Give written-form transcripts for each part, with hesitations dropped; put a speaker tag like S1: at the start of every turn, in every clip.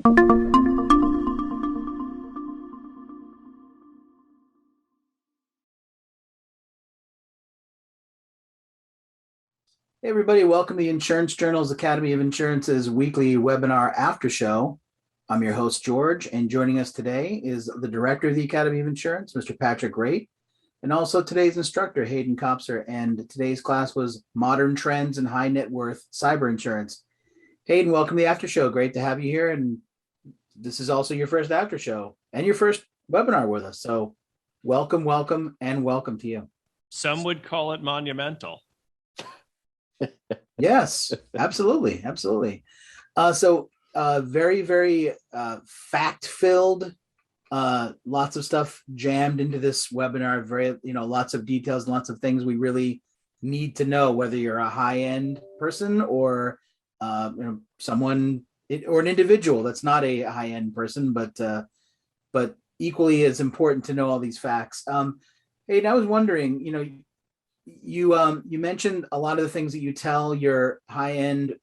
S1: Hey everybody, welcome to the Insurance Journal's Academy of Insurance's weekly webinar after show. I'm your host, George, and joining us today is the director of the Academy of Insurance, Mr. Patrick Raitt, and also today's instructor, Hayden Kopser. And today's class was Modern Trends in High Net Worth Cyber Insurance. Hayden, welcome to the after show. Great to have you here. And this is also your first after show and your first webinar with us. So welcome, and welcome to you.
S2: Some would call it monumental.
S1: Yes, absolutely. Very fact-filled, lots of stuff jammed into this webinar, lots of details, lots of things we really need to know, whether you're a high-end person or someone or an individual that's not a high-end person, but equally as important to know all these facts. Hey, I was wondering, you mentioned a lot of the things that you tell your high-end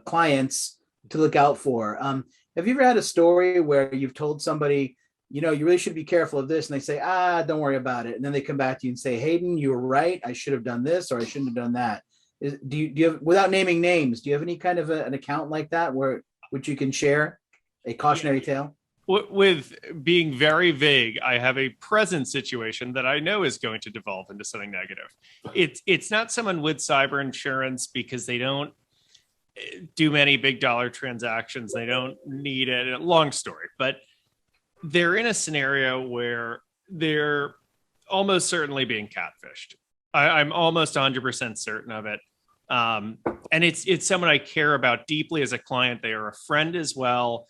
S1: clients to look out for. Have you ever had a story where you've told somebody, you really should be careful of this, and they say, don't worry about it, and then they come back to you and say, Hayden, you were right, I should have done this or I shouldn't have done that? Do you have, without naming names, do you have any kind of an account like that which you can share, a cautionary tale?
S2: With being very vague, I have a present situation that I know is going to devolve into something negative. It's not someone with cyber insurance because they don't do many big dollar transactions. They don't need it. Long story, but they're in a scenario where they're almost certainly being catfished. I'm almost 100% certain of it. And it's someone I care about deeply as a client. They are a friend as well.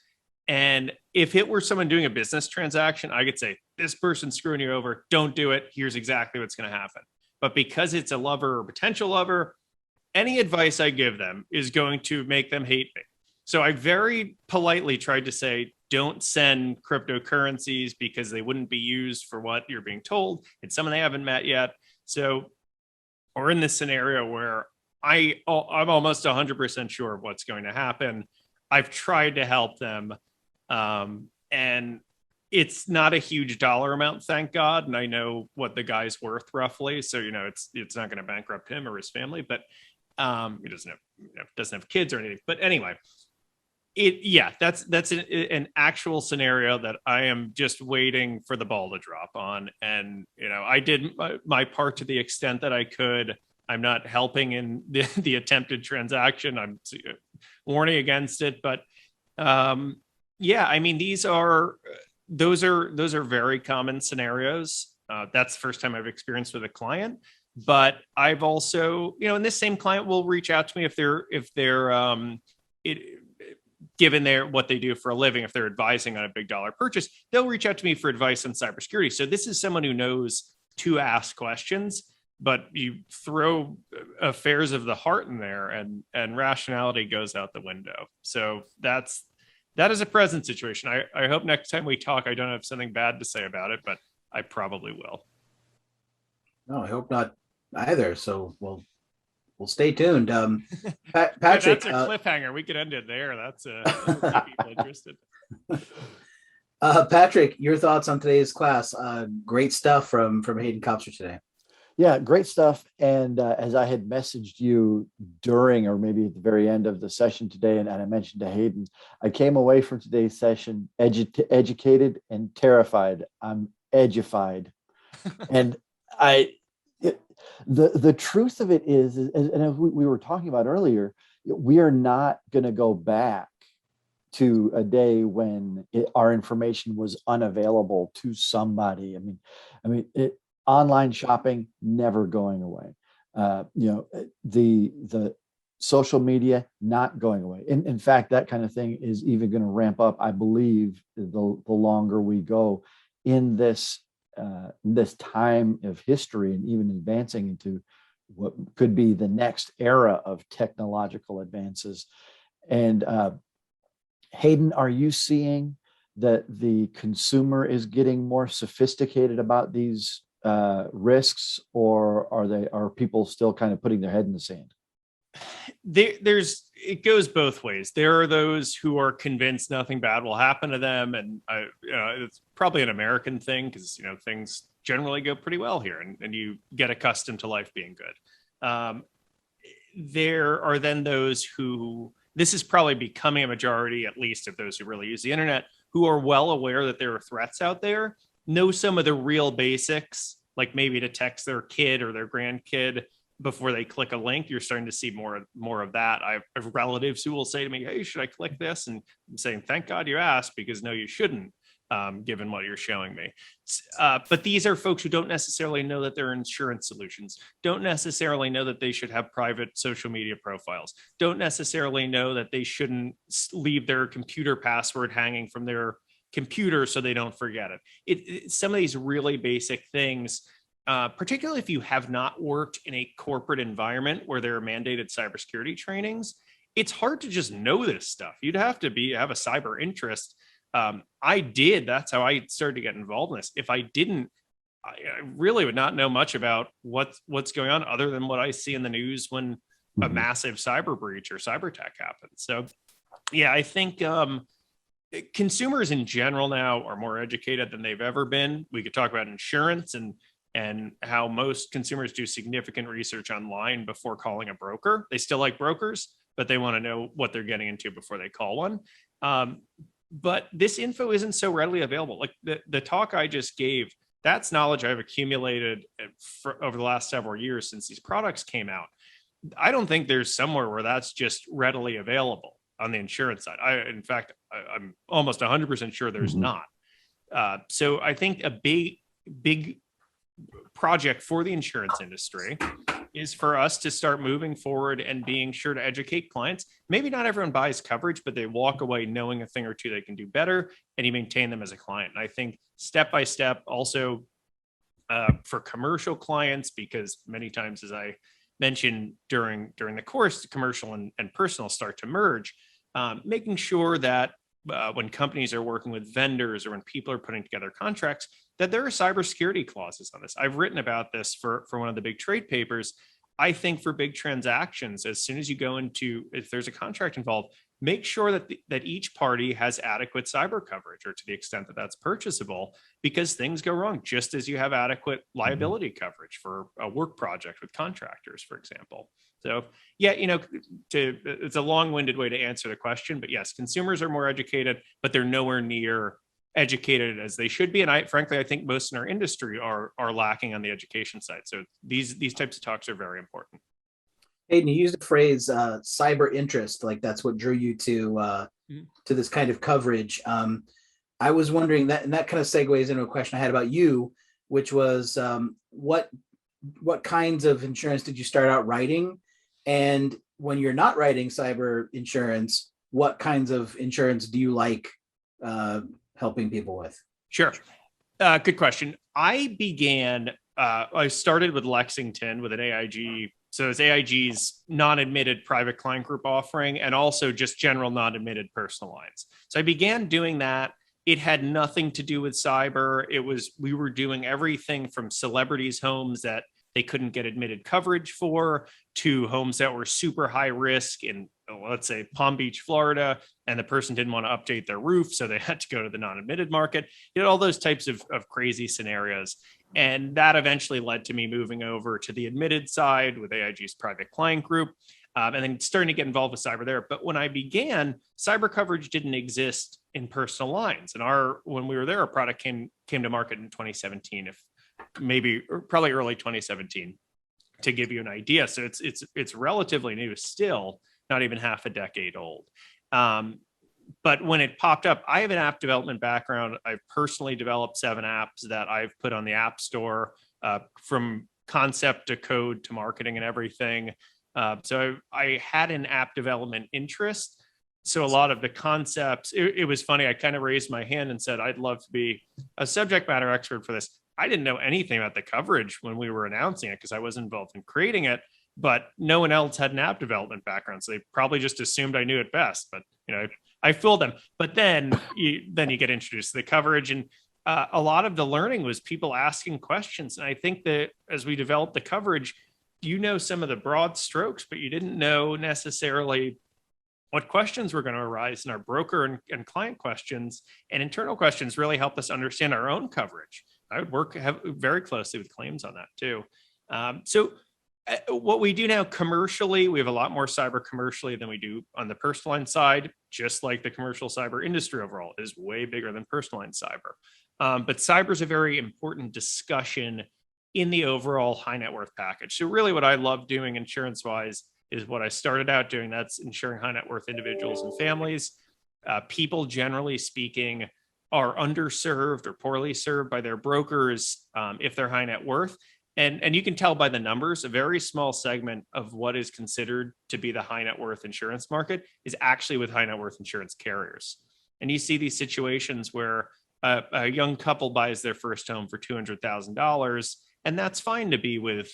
S2: And if it were someone doing a business transaction, I could say, this person's screwing you over. Don't do it. Here's exactly what's going to happen. But because it's a lover or potential lover, any advice I give them is going to make them hate me. So I very politely tried to say, don't send cryptocurrencies because they wouldn't be used for what you're being told. It's someone they haven't met yet. So we're in this scenario where I'm almost 100% sure of what's going to happen. I've tried to help them. And it's not a huge dollar amount, thank God. And I know what the guy's worth roughly. So, it's not going to bankrupt him or his family, but he doesn't have kids or anything. But anyway, that's an actual scenario that I am just waiting for the ball to drop on. And, I did my part to the extent that I could. I'm not helping in the attempted transaction. I'm warning against it, but those are very common scenarios. That's the first time I've experienced with a client, but I've also, and this same client will reach out to me if they're given what they do for a living. If they're advising on a big dollar purchase, they'll reach out to me for advice on cybersecurity. So this is someone who knows to ask questions, but you throw affairs of the heart in there and rationality goes out the window. So that is a present situation. I hope next time we talk, I don't have something bad to say about it, but I probably will.
S1: No, I hope not either. So we'll stay tuned. Patrick,
S2: that's a cliffhanger. We could end it there. That's people interested.
S1: Patrick, your thoughts on today's class? Great stuff from Hayden Kopser today.
S3: Yeah, great stuff. And as I had messaged you during, or maybe at the very end of the session today, and I mentioned to Hayden, I came away from today's session educated and terrified. I'm edified. And the truth of it is, and as we were talking about earlier, we are not going to go back to a day when our information was unavailable to somebody. I mean, online shopping never going away. The social media not going away. In fact, that kind of thing is even going to ramp up, I believe, the longer we go in this time of history, and even advancing into what could be the next era of technological advances. And Hayden, are you seeing that the consumer is getting more sophisticated about these risks, or are people still kind of putting their head in the sand?
S2: There's it goes both ways. There are those who are convinced nothing bad will happen to them, and it's probably an American thing because things generally go pretty well here, and you get accustomed to life being good. There are then those who, this is probably becoming a majority, at least of those who really use the internet, who are well aware that there are threats out there, know some of the real basics, like maybe to text their kid or their grandkid before they click a link. You're starting to see more of that. I have relatives who will say to me, hey, should I click this? And I'm saying, thank God you asked, because no, you shouldn't, given what you're showing me. But these are folks who don't necessarily know that there are insurance solutions, don't necessarily know that they should have private social media profiles, don't necessarily know that they shouldn't leave their computer password hanging from their computer so they don't forget it. Some of these really basic things, particularly if you have not worked in a corporate environment where there are mandated cybersecurity trainings, it's hard to just know this stuff. You'd have to have a cyber interest. I did. That's how I started to get involved in this. If I didn't, I really would not know much about what's going on other than what I see in the news when a massive cyber breach or cyber attack happens. So yeah, I think consumers in general now are more educated than they've ever been. We could talk about insurance and how most consumers do significant research online before calling a broker. They still like brokers, but they want to know what they're getting into before they call one. But this info isn't so readily available. Like the talk I just gave, that's knowledge I've accumulated over the last several years since these products came out. I don't think there's somewhere where that's just readily available on the insurance side. In fact, I'm almost 100% sure there's not. So I think a big project for the insurance industry is for us to start moving forward and being sure to educate clients. Maybe not everyone buys coverage, but they walk away knowing a thing or two they can do better, and you maintain them as a client. And I think step by step also for commercial clients, because many times, as I mentioned during the course, commercial and personal start to merge, making sure that when companies are working with vendors or when people are putting together contracts, that there are cybersecurity clauses on this. I've written about this for one of the big trade papers. I think for big transactions, as soon as you go into, if there's a contract involved, make sure that each party has adequate cyber coverage, or to the extent that that's purchasable, because things go wrong, just as you have adequate liability coverage for a work project with contractors, for example. So yeah, it's a long-winded way to answer the question, but yes, consumers are more educated, but they're nowhere near educated as they should be. And frankly, I think most in our industry are lacking on the education side. So these types of talks are very important.
S1: Hayden, you used the phrase cyber interest, like that's what drew you to this kind of coverage. I was wondering that, and that kind of segues into a question I had about you, which was what kinds of insurance did you start out writing? And when you're not writing cyber insurance, what kinds of insurance do you like helping people with?
S2: Sure. Good question. I started with Lexington with an AIG. So it's AIG's non-admitted private client group offering, and also just general non-admitted personal lines. So I began doing that. It had nothing to do with cyber. We were doing everything from celebrities' homes that they couldn't get admitted coverage for, to homes that were super high risk in, let's say, Palm Beach, Florida, and the person didn't want to update their roof, so they had to go to the non-admitted market. All those types of crazy scenarios. And that eventually led to me moving over to the admitted side with AIG's private client group, and then starting to get involved with cyber there. But when I began, cyber coverage didn't exist in personal lines. And when we were there, our product came to market in 2017, probably early 2017, to give you an idea. So it's relatively new still, not even half a decade old. But when it popped up, I have an app development background. I've personally developed 7 apps that I've put on the App Store, from concept to code to marketing and everything. So I had an app development interest. So a lot of the concepts, it was funny. I kind of raised my hand and said, I'd love to be a subject matter expert for this. I didn't know anything about the coverage when we were announcing it because I was involved in creating it, but no one else had an app development background. So they probably just assumed I knew it best, but I fooled them. But then you get introduced to the coverage, and a lot of the learning was people asking questions. And I think that as we developed the coverage, some of the broad strokes, but you didn't know necessarily what questions were going to arise, and our broker and client questions and internal questions really helped us understand our own coverage. I would work very closely with claims on that too. So what we do now commercially, we have a lot more cyber commercially than we do on the personal line side, just like the commercial cyber industry overall is way bigger than personal line cyber. But cyber is a very important discussion in the overall high net worth package. So really what I love doing insurance wise is what I started out doing. That's insuring high net worth individuals and families. People, generally speaking, are underserved or poorly served by their brokers if they're high net worth. And you can tell by the numbers, a very small segment of what is considered to be the high net worth insurance market is actually with high net worth insurance carriers. And you see these situations where a young couple buys their first home for $200,000. And that's fine to be with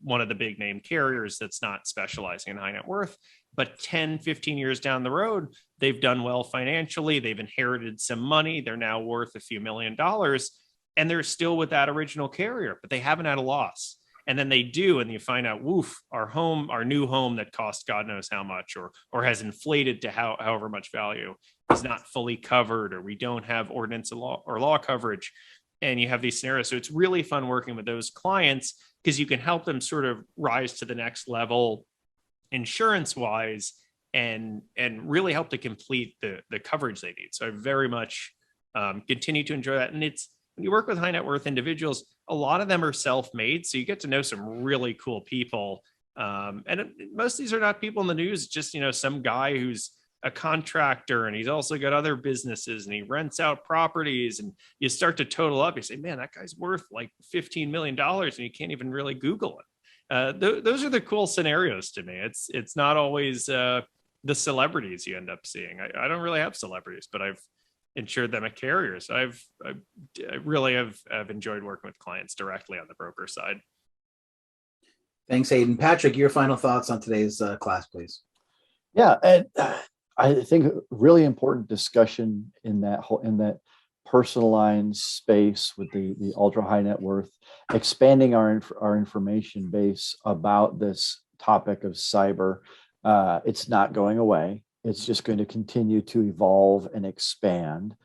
S2: one of the big name carriers that's not specializing in high net worth. But 10, 15 years down the road, they've done well financially. They've inherited some money. They're now worth a few $1,000,000. And they're still with that original carrier, but they haven't had a loss. And then they do, and you find out, woof, our new home that cost God knows how much, or has inflated to however much value, is not fully covered, or we don't have ordinance or law coverage. And you have these scenarios. So it's really fun working with those clients because you can help them sort of rise to the next level insurance wise and really help to complete the coverage they need. So I very much continue to enjoy that. And when you work with high net worth individuals, a lot of them are self-made. So you get to know some really cool people. And most of these are not people in the news, just, some guy who's a contractor and he's also got other businesses and he rents out properties, and you start to total up. You say, man, that guy's worth like $15 million and you can't even really Google it. Those are the cool scenarios to me. It's not always the celebrities you end up seeing. I don't really have celebrities, but I've insured them at carriers. I really have enjoyed working with clients directly on the broker side.
S1: Thanks, Hayden. Patrick, your final thoughts on today's class, please.
S3: Yeah, and I think a really important discussion in that personal lines space with the ultra high net worth, expanding our information base about this topic of cyber. It's not going away. It's just going to continue to evolve and expand.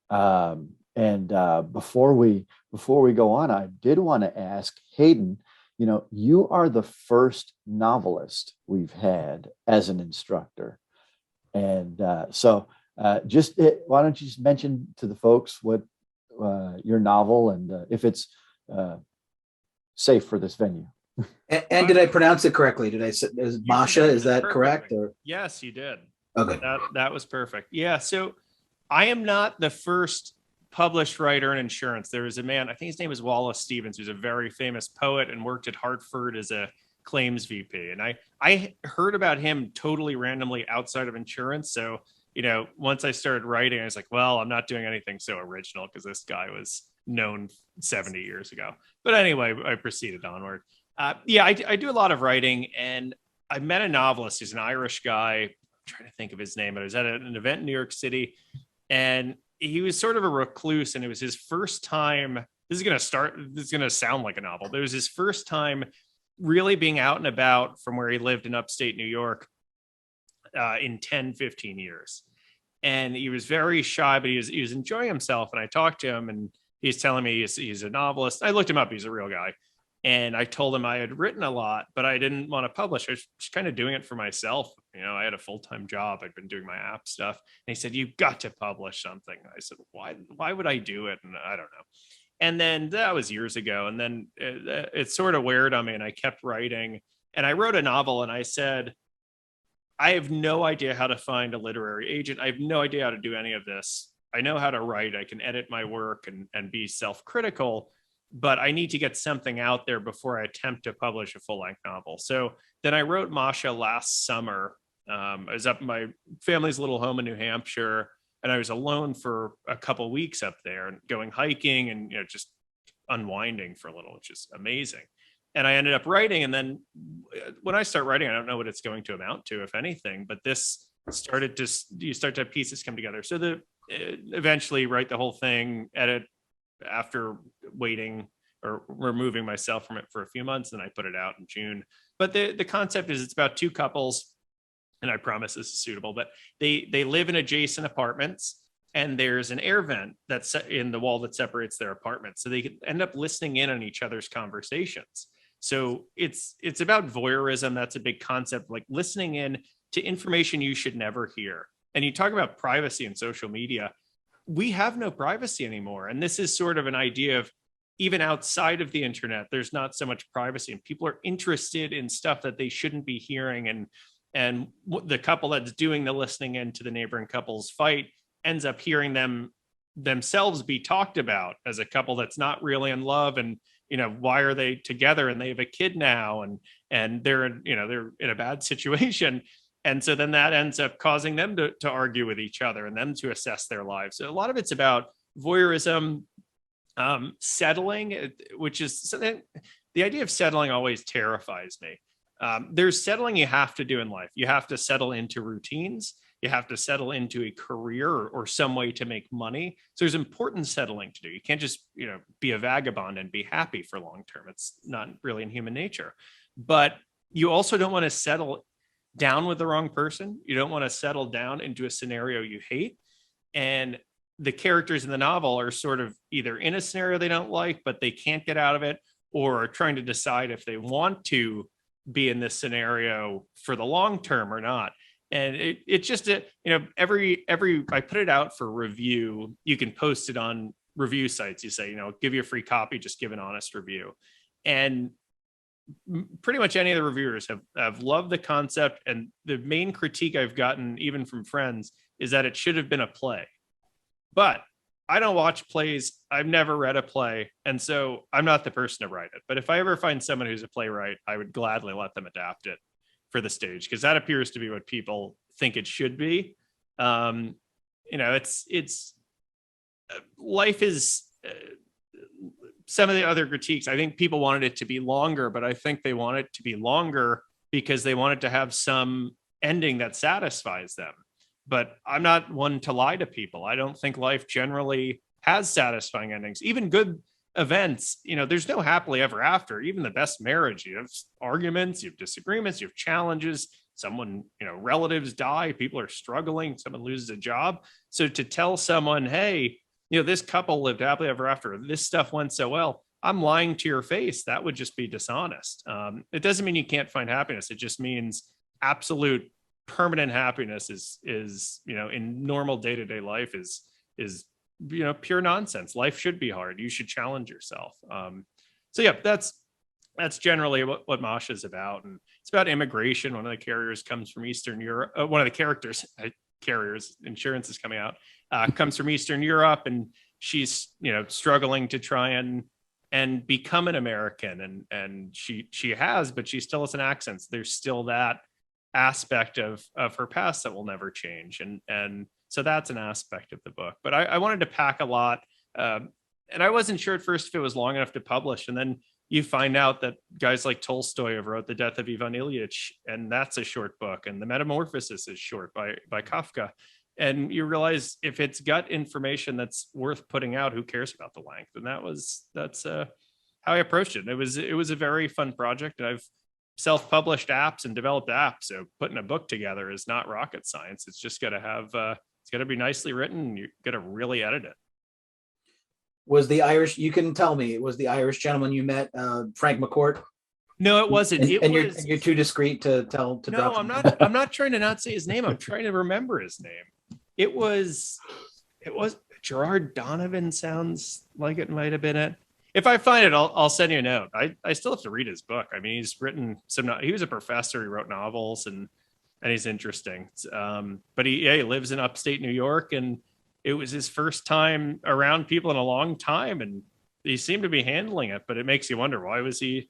S3: Before we go on, I did want to ask Hayden, you are the first novelist we've had as an instructor. And why don't you just mention to the folks what your novel and if it's safe for this venue.
S1: And did I pronounce it correctly? Did I say Masha? Is that correct? Or
S2: yes, you did.
S1: Okay,
S2: that was perfect. Yeah. So I am not the first published writer in insurance. There was a man, I think his name is Wallace Stevens, who's a very famous poet and worked at Hartford as a claims VP. And I heard about him totally randomly outside of insurance. So, once I started writing, I was like, well, I'm not doing anything so original because this guy was known 70 years ago. But anyway, I proceeded onward. I do a lot of writing, and I met a novelist who's an Irish guy. I'm trying to think of his name, but I was at an event in New York City, and he was sort of a recluse, and it was his first time. This is going to sound like a novel, but it was his first time really being out and about from where he lived in upstate New York in 10, 15 years. And he was very shy, but he was enjoying himself. And I talked to him, and he's telling me he's a novelist. I looked him up. He's a real guy. And I told him I had written a lot, but I didn't want to publish. I was just kind of doing it for myself. I had a full-time job. I'd been doing my app stuff. And he said, you've got to publish something. I said, why would I do it? And I don't know. And then that was years ago. And then it sort of weared on me, and I kept writing. And I wrote a novel, and I said, I have no idea how to find a literary agent. I have no idea how to do any of this. I know how to write. I can edit my work and be self-critical, but I need to get something out there before I attempt to publish a full-length novel. So then I wrote Masha last summer. I was up in my family's little home in New Hampshire, and I was alone for a couple weeks up there and going hiking and just unwinding for a little, which is amazing. And I ended up writing. And then when I start writing, I don't know what it's going to amount to, if anything, but this started you start to have pieces come together. So eventually write the whole thing, edit after waiting or removing myself from it for a few months. And I put it out in June. But the concept is it's about two couples. and I promise this is suitable, but they live in adjacent apartments, and there's an air vent that's in the wall that separates their apartments. So they could end up listening in on each other's conversations. So it's about voyeurism. That's a big concept, like listening in to information you should never hear. And you talk about privacy in social media. We have no privacy anymore. And this is sort of an idea of, even outside of the internet, there's not so much privacy, and people are interested in stuff that they shouldn't be hearing. And the couple that's doing the listening in to the neighboring couple's fight ends up hearing themselves be talked about as a couple that's not really in love. And, why are they together? And they have a kid now, and they're in a bad situation. And so then that ends up causing them to argue with each other and them to assess their lives. So a lot of it's about voyeurism, settling, which is something, the idea of settling always terrifies me. There's settling you have to do in life. You have to settle into routines. You have to settle into a career or some way to make money. So there's important settling to do. You can't just, be a vagabond and be happy for long term. It's not really in human nature. But you also don't want to settle down with the wrong person. You don't want to settle down into a scenario you hate. And the characters in the novel are sort of either in a scenario they don't like, but they can't get out of it, or are trying to decide if they want to be in this scenario for the long term or not. And it's just every I put it out for review. You can post it on review sites. You say, give you a free copy, just give an honest review. And pretty much any of the reviewers have loved the concept. And the main critique I've gotten, even from friends, is that it should have been a play. But I don't watch plays. I've never read a play. And so I'm not the person to write it. But if I ever find someone who's a playwright, I would gladly let them adapt it for the stage, because that appears to be what people think it should be. It's life is some of the other critiques. I think people wanted it to be longer, but I think they want it to be longer because they want it to have some ending that satisfies them. But I'm not one to lie to people. I don't think life generally has satisfying endings. Even good events, there's no happily ever after. Even the best marriage, you have arguments, you have disagreements, you have challenges. Someone, relatives die, people are struggling, someone loses a job. So to tell someone, hey, this couple lived happily ever after, this stuff went so well, I'm lying to your face, that would just be dishonest. It doesn't mean you can't find happiness. It just means absolute permanent happiness is in normal day-to-day life is pure nonsense. Life should be hard. You should challenge yourself. So yeah, that's generally what Masha is about. And it's about immigration. One of the carriers comes from Eastern Europe. One of the carriers, insurance is coming out, comes from Eastern Europe, and she's struggling to try and become an American, and she has, but she still has an accent. So there's still that aspect of her past that will never change, and so that's an aspect of the book. But I wanted to pack a lot, and I wasn't sure at first if it was long enough to publish, and then you find out that guys like Tolstoy have wrote The Death of Ivan Ilyich, and that's a short book, and The Metamorphosis is short by Kafka, and you realize if it's got information that's worth putting out, who cares about the length? And that's how I approached it. It was a very fun project, and I've self-published apps and developed apps. So putting a book together is not rocket science. It's just got to have, it's got to be nicely written. You got to really edit it.
S1: Was the Irish, you can tell me, was the Irish gentleman you met, Frank McCourt?
S2: No, it wasn't.
S1: You're too discreet to drop.
S2: No, I'm not trying to not say his name. I'm trying to remember his name. It was Gerard Donovan, sounds like it might've been it. If I find it, I'll send you a note. I still have to read his book. I mean, he's written he was a professor. He wrote novels, and he's interesting. But he lives in upstate New York, and it was his first time around people in a long time, and he seemed to be handling it. But it makes you wonder, why was he,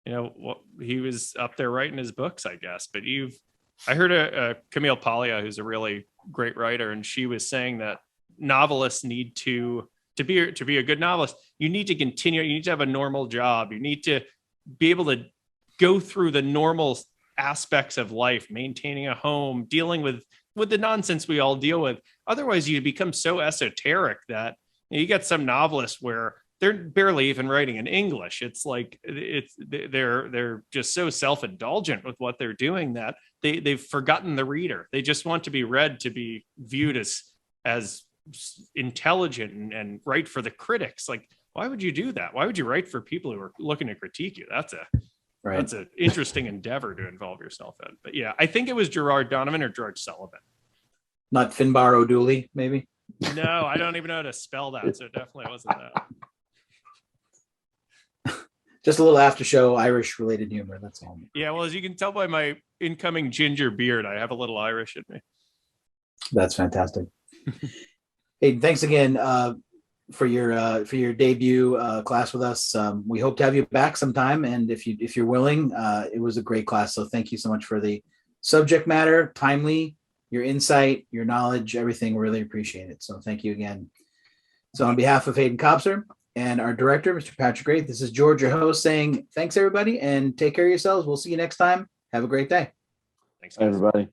S2: he was up there writing his books, I guess. But I heard a Camille Paglia, who's a really great writer, and she was saying that novelists need to be a good novelist, you need to continue. You need to have a normal job. You need to be able to go through the normal aspects of life, maintaining a home, dealing with the nonsense we all deal with. Otherwise, you become so esoteric that you get some novelists where they're barely even writing in English. It's like they're just so self-indulgent with what they're doing that they've forgotten the reader. They just want to be read to be viewed as intelligent and write for the critics. Like, why would you do that? Why would you write for people who are looking to critique you? That's an interesting endeavor to involve yourself in. But yeah, I think it was Gerard Donovan or George Sullivan.
S1: Not Finbar O'Dooley, maybe.
S2: No, I don't even know how to spell that, so it definitely wasn't that.
S1: Just a little after show Irish related humor. That's all.
S2: Yeah, well, as you can tell by my incoming ginger beard, I have a little Irish in me.
S1: That's fantastic. Hey, thanks again for your debut class with us. We hope to have you back sometime, and if you're willing, it was a great class. So thank you so much for the subject matter, timely, your insight, your knowledge, everything. Really appreciate it. So thank you again. So on behalf of Hayden Kopser and our director, Mr. Patrick Great, this is George, your host, saying thanks everybody and take care of yourselves. We'll see you next time. Have a great day.
S2: Thanks, guys.
S3: Everybody.